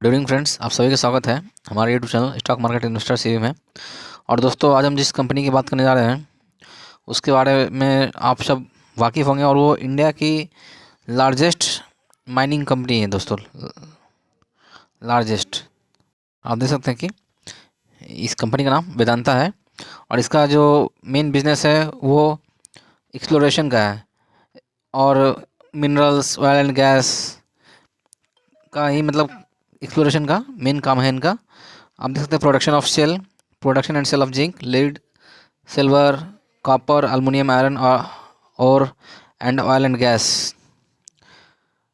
Good evening friends, आप सभी का स्वागत है हमारे YouTube channel stock market investor CV में। और दोस्तों, आज हम जिस कंपनी की बात करने जा रहे हैं उसके बारे में आप सब वाकिफ़ होंगे, और वो इंडिया की लार्जेस्ट माइनिंग कंपनी है दोस्तों। लार्जेस्ट, आप देख सकते हैं कि इस कंपनी का नाम वेदांता है, और इसका जो मेन बिजनेस है वो एक्सप्लोरेशन का है, और मिनरल्स, ऑयल एंड गैस का ही मतलब एक्सप्लोरेशन का मेन काम है इनका। आप देख सकते हैं production and sale of zinc, lead, silver, copper, aluminium, iron और and oil and gas.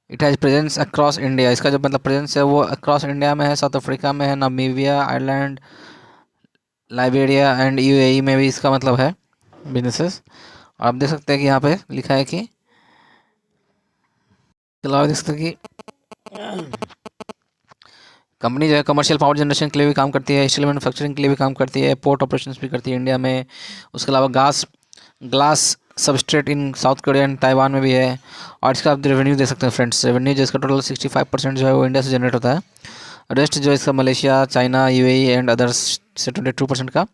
It has presence across India. इसका जो मतलब प्रेजेंस है वो अक्रॉस इंडिया में है, साउथ अफ्रीका में है, Namibia, Ireland, Liberia and UAE में भी इसका मतलब है बिजनेसेस। और आप देख सकते हैं कि यहाँ पे लिखा है कि देख सकते हैं कि कंपनी जो है कमर्शियल पावर जनरेशन के लिए भी काम करती है, स्टील मैन्युफैक्चरिंग के लिए भी काम करती है, पोर्ट ऑपरेशंस भी करती है इंडिया में। उसके अलावा glass substrate in south Korea and Taiwan में भी है। और इसका आप रेवेन्यू दे सकते हैं फ्रेंड्स। रेवेन्यू जो इसका टोटल 65% जो है वो इंडिया से जनरेट होता है। रेस्ट जो इसका Malaysia, China, UAE and others से 22% का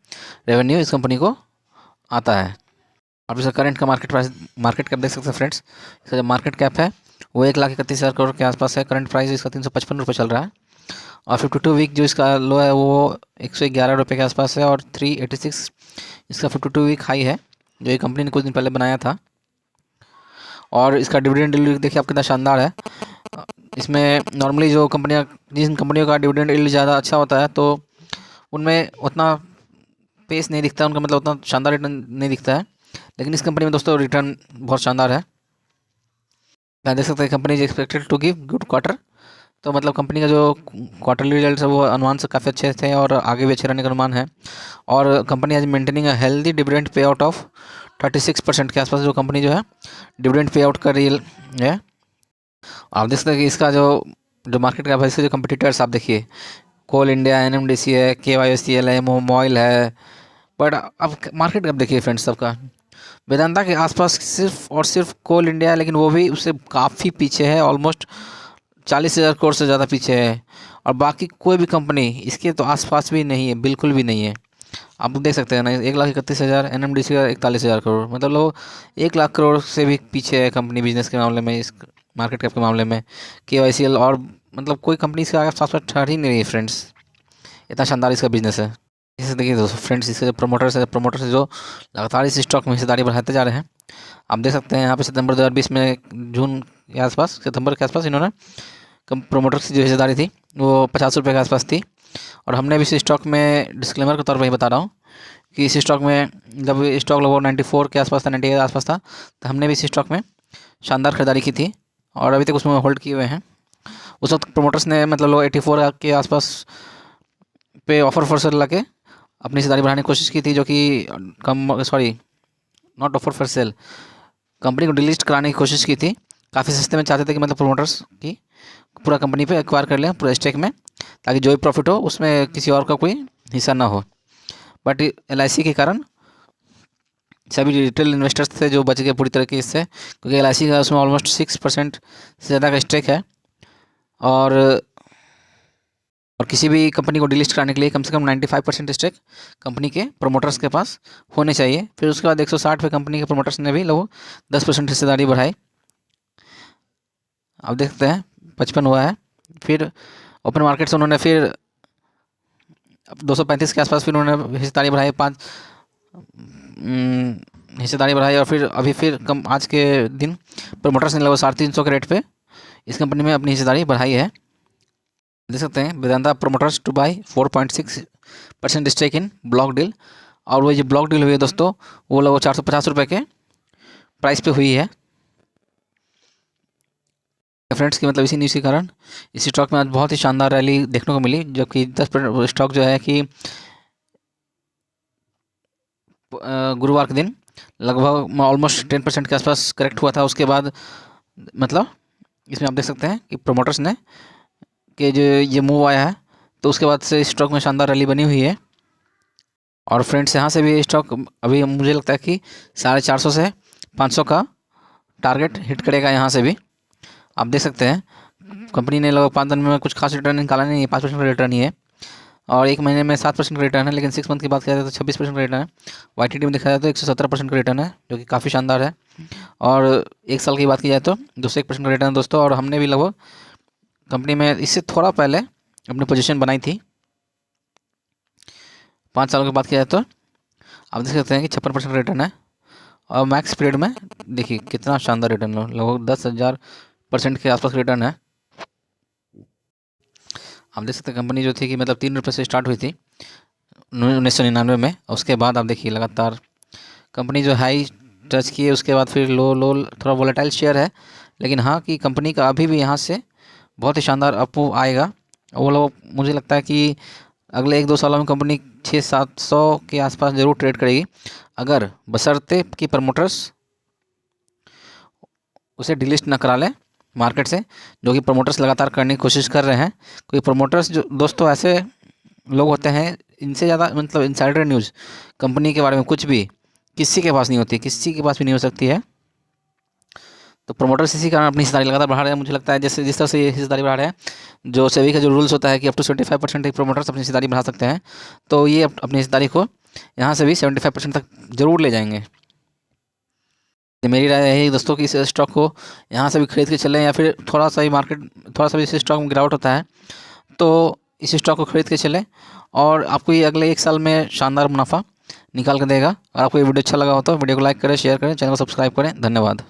रेवेन्यू इस कंपनी को आता है। आप इसका करंट का मार्केट कैप देख सकते हैं फ्रेंड्स। इसका जो मार्केट कैप है वो 1,31,000 करोड़ के आसपास है। करंट प्राइस इसका 355 रुपये चल रहा है। और 52 वीक जो इसका लो है वो 111 रुपये के आसपास है, और 386 इसका 52 वीक हाई है जो ये कंपनी ने कुछ दिन पहले बनाया था। और इसका डिविडेंड यील्ड देखिए आप कितना शानदार है। इसमें नॉर्मली जिन कंपनियों का डिविडेंड यील्ड ज़्यादा अच्छा होता है तो उनमें उतना पेस नहीं दिखता, उनका मतलब उतना शानदार रिटर्न नहीं दिखता है। लेकिन इस कंपनी में दोस्तों रिटर्न बहुत शानदार है। आप देख सकते हैं company is expected to give good quarter. तो मतलब कंपनी का जो क्वार्टरली रिजल्ट है वो अनुमान से काफ़ी अच्छे थे, और आगे भी अच्छे रहने का अनुमान है। और कंपनी आज maintaining a healthy dividend pay out of 36% के आसपास जो कंपनी जो है डिविडेंड पे आउट कर रही है। आप देख सकते हैं कि इसका जो मार्केट कैप है, इसके जो कंपटीटर्स आप देखिए, कोल इंडिया, एनएमडीसी है, केवाईसीएल है, मोबाइल है। बट अब मार्केट कैप देखिए फ्रेंड्स सबका वेदांता के आसपास सिर्फ और सिर्फ कोल इंडिया है, लेकिन वो भी उससे काफ़ी पीछे है, ऑलमोस्ट 40,000 करोड़ से ज़्यादा पीछे है। और बाकी कोई भी कंपनी इसके तो आसपास भी नहीं है, बिल्कुल भी नहीं है। आप देख सकते हैं ना, 1,31,000, एनएमडीसी का 41,000 करोड़, मतलब लोग 1 लाख करोड़ से भी पीछे है कंपनी बिजनेस के मामले में, इस मार्केट कैप के मामले में। केवाईसीएल और मतलब कोई कंपनी इसके आगे साथ ठहर ही नहीं रही है फ्रेंड्स, इतना शानदार इसका बिजनेस है। इसे देखिए दोस्तों फ्रेंड्स, इसके जो प्रमोटर्स जो लगातार इस स्टॉक में हिस्सेदारी बढ़ाते जा रहे हैं। आप देख सकते हैं यहाँ पे सितंबर 2020 में, जून के आसपास, सितंबर के आसपास इन्होंने प्रोमोटर्स की जो हिस्सेदारी थी वो 50 रुपये के आसपास थी। और हमने भी इस स्टॉक में डिस्क्लेमर के तौर पर ही बता रहा हूँ कि इस स्टॉक में जब स्टॉक लगभग 94 के आसपास था, 98 के आसपास था, तो हमने भी इस स्टॉक में शानदार खरीदारी की थी, और अभी तक उसमें होल्ड किए हुए हैं। उस वक्त प्रोमोटर्स ने मतलब लोग 84 के आसपास पे ऑफर फॉर सेल ला के अपनी हिस्सेदारी बढ़ाने की कोशिश की थी, जो कि not offer for sale, company को डिलिस्ट कराने की कोशिश की थी। काफ़ी सस्ते में चाहते थे कि मतलब प्रोमोटर्स की पूरा कंपनी पे एक्वायर कर लें पूरा स्टेक में, ताकि जो भी प्रॉफिट हो उसमें किसी और का कोई हिस्सा ना हो। बट एलआईसी के कारण सभी रिटेल इन्वेस्टर्स थे जो बच गए पूरी तरीके से, क्योंकि एलआईसी का उसमें ऑलमोस्ट 6% से ज़्यादा का स्टेक है। और किसी भी कंपनी को डिलिस्ट कराने के लिए कम से कम 95% स्टेक कंपनी के प्रोमोटर्स के पास होने चाहिए। फिर उसके बाद 160 पे कंपनी के प्रोमोटर्स ने भी लगभग 10% हिस्सेदारी बढ़ाई। आप देखते हैं 55 हुआ है। फिर ओपन मार्केट से उन्होंने फिर 235 के आसपास फिर उन्होंने हिस्सेदारी बढ़ाई, 5 हिस्सेदारी बढ़ाई। और फिर अभी फिर आज के दिन प्रोमोटर्स ने लगभग 350 के रेट पे इस कंपनी में अपनी हिस्सेदारी बढ़ाई है। देख सकते हैं Vedanta promoters to buy 4.6% stake in block deal. और वो जो ब्लॉक डील हुई है दोस्तों, वो लगभग 450 रुपये के प्राइस पे हुई है फ्रेंड्स की। मतलब इसी न्यूज़ के कारण इस स्टॉक में आज बहुत ही शानदार रैली देखने को मिली, जबकि 10% स्टॉक जो है कि गुरुवार के दिन लगभग ऑलमोस्ट 10% के आसपास करेक्ट हुआ था। उसके बाद मतलब इसमें आप देख सकते हैं कि प्रोमोटर्स ने कि जो ये मूव आया है, तो उसके बाद से स्टॉक में शानदार रैली बनी हुई है। और फ्रेंड्स यहाँ से भी स्टॉक अभी मुझे लगता है कि 450 से 500 का टारगेट हिट करेगा यहाँ से भी। आप देख सकते हैं कंपनी ने लगभग 5 दिन में कुछ खास रिटर्न निकाला नहीं है, 5% का रिटर्न ही है। और 1 महीने में 7% का रिटर्न है, लेकिन 6 मंथ की बात किया जाए तो 26% का रिटर्न है। YTD में देखा जाए तो 117% का रिटर्न है, जो कि काफ़ी शानदार है। और 1 साल की बात की जाए तो 201% का रिटर्न है दोस्तों। और हमने भी लगभग कंपनी में इससे थोड़ा पहले अपनी पोजीशन बनाई थी। 5 सालों की बात की जाए तो आप देख सकते हैं कि 56% का रिटर्न है। और मैक्स पीरियड में देखिए कितना शानदार रिटर्न है, लगभग 10,000% के आसपास रिटर्न है। आप देख सकते हैं कंपनी जो थी कि मतलब 3 रुपये से स्टार्ट हुई थी 1999 में। उसके बाद आप देखिए लगातार कंपनी जो हाई टच की है, उसके बाद फिर लो लो, थोड़ा वोलेटाइल शेयर है। लेकिन हाँ कि कंपनी का अभी भी यहाँ से बहुत ही शानदार अप आएगा। वो लोग मुझे लगता है कि अगले 1-2 सालों में कंपनी 600-700 के आसपास ज़रूर ट्रेड करेगी, अगर बशर्ते कि प्रमोटर्स उसे डिलिस्ट ना करा लें मार्केट से, जो कि प्रमोटर्स लगातार करने की कोशिश कर रहे हैं। क्योंकि प्रमोटर्स जो दोस्तों ऐसे लोग होते हैं, इनसे ज़्यादा मतलब इनसाइडर न्यूज़ कंपनी के बारे में कुछ भी किसी के पास नहीं होती, किसी के पास भी नहीं हो सकती है। तो प्रमोटर्स इसी कारण अपनी हिस्सेदारी लगातार बढ़ा रहे हैं। मुझे लगता है जैसे जिस तरह से ये हिस्सेदारी बढ़ा रहे हैं, जो सेबी का जो रूल्स होता है कि अप टू 75% तक प्रमोटर्स अपनी हिस्सेदारी बढ़ा सकते हैं, तो ये अपनी हिस्सेदारी को यहाँ से भी 75% तक जरूर ले जाएंगे। मेरी राय यही दोस्तों कि इस स्टॉक को यहाँ से भी खरीद के चलें, या फिर थोड़ा सा ही मार्केट थोड़ा सा भी इस स्टॉक में गिरावट होता है तो इस स्टॉक को खरीद के चलें, और आपको ये अगले 1 साल में शानदार मुनाफा निकाल के देगा। और आपको ये वीडियो अच्छा लगा हो तो वीडियो को लाइक करें, शेयर करें, चैनल को सब्सक्राइब करें। धन्यवाद।